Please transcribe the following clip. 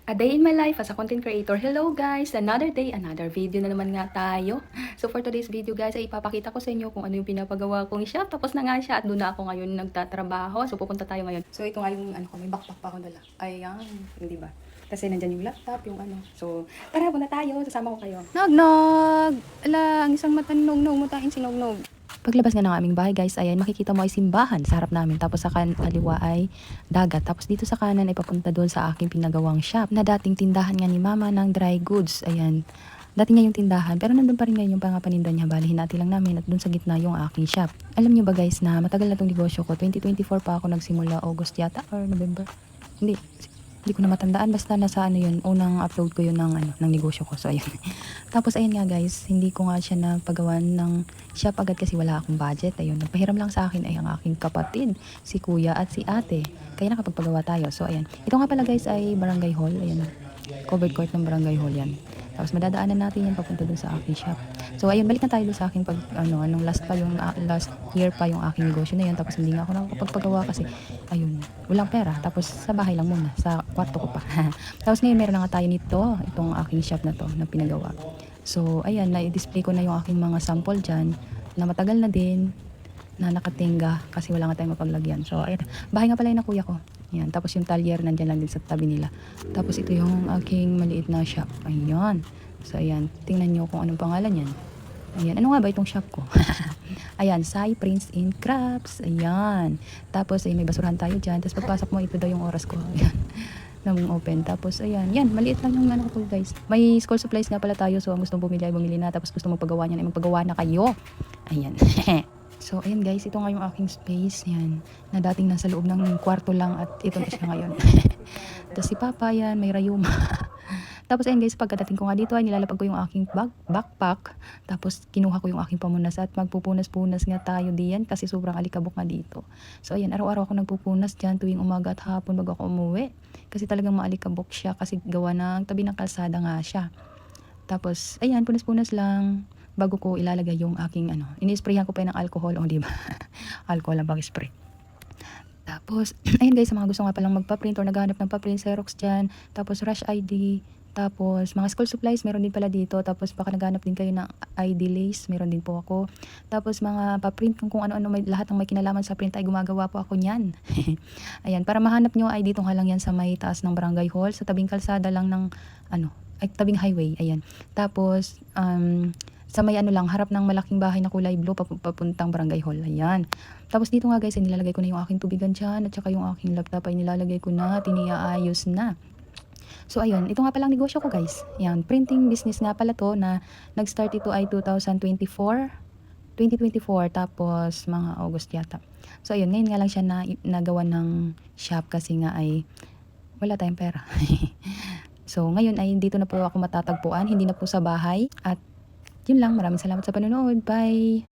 A day in my life as a content creator. Hello guys! Another day, another video na naman nga tayo. So for today's video guys, ay ipapakita ko sa inyo kung ano yung pinapagawa kong shop. Tapos na nga siya at doon na ako ngayon nagtatrabaho. So pupunta tayo ngayon. So ito nga yung ano ko, may backpack pa akong dala. Ayan, hindi ba? Kasi nandyan yung laptop, yung ano. So tara, punta tayo. Sasama ko kayo. Nog! Ala, ang isang mata nog-nog, mutahin si nog-nog. Paglabas nga ng aming bahay guys, ayan, makikita mo ay simbahan sa harap namin. Tapos sa kaliwa ay dagat. Tapos dito sa kanan ay papunta doon sa aking pinagawang shop na dating tindahan nga ni mama ng dry goods. Ayan, dati niya yung tindahan pero nandun pa rin ngayon yung pangapaninda niya. Bali, hinati lang namin at doon sa gitna yung aking shop. Alam niyo ba guys na matagal na tong negosyo ko. 2024 pa ako nagsimula, August yata or November. Hindi ko na matandaan, basta nasa ano yun, unang upload ko yun ng negosyo ko. So ayun. Tapos ayun nga guys, hindi ko nga siya napagawan ng shop agad kasi wala akong budget. Ayun, nagpahiram lang sa akin ay ang aking kapatid, si kuya at si ate. Kaya nakapagpagawa tayo. So ayan. Ito nga pala guys ay barangay hall. Ayan, covered court ng barangay hall yan. Tapos madadaanan natin yan papunta dun sa aking shop. So ayun, balik na tayo dun sa aking anong last year pa yung aking negosyo na yan. Tapos hindi nga ako nakakapagpagawa kasi ayun, walang pera. Tapos sa bahay lang muna, sa kwarto ko pa. Tapos ngayon meron na nga tayo nito, itong aking shop na to na pinagawa. So ayan, na-display ko na yung aking mga sample dyan na matagal na din na nakatingga kasi wala nga tayong mapaglagyan. So ayun, bahay nga pala yun ng kuya ko. Yan. Tapos yung talyer nandyan lang din sa tabi nila. Tapos ito yung aking maliit na shop. Ayan. So ayan, tingnan nyo kung anong pangalan yan. Ayan, ano nga ba itong shop ko? Ayan, Sai Prints in Crafts. Ayan. Tapos ay may basurahan tayo dyan. Tapos pagpasok mo, ito daw yung oras ko. Ayan. Nang open. Tapos ayan, yan, maliit lang yung ano ko guys. May school supplies nga pala tayo. So ang gusto mong bumili ay bumili na. Tapos gusto mong pagawa niyan ay magpagawa na kayo. Ayan. So, ayan guys, ito nga yung aking space. Yan, na dating nasa loob ng kwarto lang at ito na siya ngayon. Tapos si Papa, yan, may rayuma. Tapos ayan guys, pagkadating ko nga dito ay nilalapag ko yung aking backpack. Tapos kinuha ko yung aking pamunas at magpupunas-punas nga tayo diyan kasi sobrang alikabok nga dito. So ayan, araw-araw ako nagpupunas dyan tuwing umaga at hapon bago ako umuwi. Kasi talagang maalikabok siya kasi gawa ng tabi ng kalsada nga siya. Tapos ayan, punas-punas lang bago ko ilalagay yung aking ini-sprayan ko pa ng alcohol, di ba? Alcohol ang pag-spray. Tapos, ayun guys, sa mga gusto nga palang magpa-print or naghahanap ng pa-print, Xerox dyan, tapos Rush ID, tapos mga school supplies, meron din pala dito, tapos baka naghahanap din kayo ng ID lace, meron din po ako. Tapos mga pa-print kung ano-ano, lahat ng may kinalaman sa print ay gumagawa po ako niyan. Ayan, para mahanap nyo ay dito nga lang yan sa may taas ng barangay hall, sa tabing kalsada lang ng, tabing highway, ayan. Tapos, sa may lang, harap ng malaking bahay na kulay blue, papuntang barangay hall. Ayan. Tapos dito nga guys, ay nilalagay ko na yung aking tubigan dyan, at saka yung aking laptop ay nilalagay ko na, tiniaayos na. So ayun, ito nga palang negosyo ko guys. Yan, printing business nga pala to na nag-start ito ay 2024, tapos mga August yata. So ayun, ngayon nga lang siya nagawa ng shop kasi nga ay wala tayong pera. So ngayon ay dito na po ako matatagpuan, hindi na po sa bahay. At yun lang, maraming salamat sa panonood. Bye!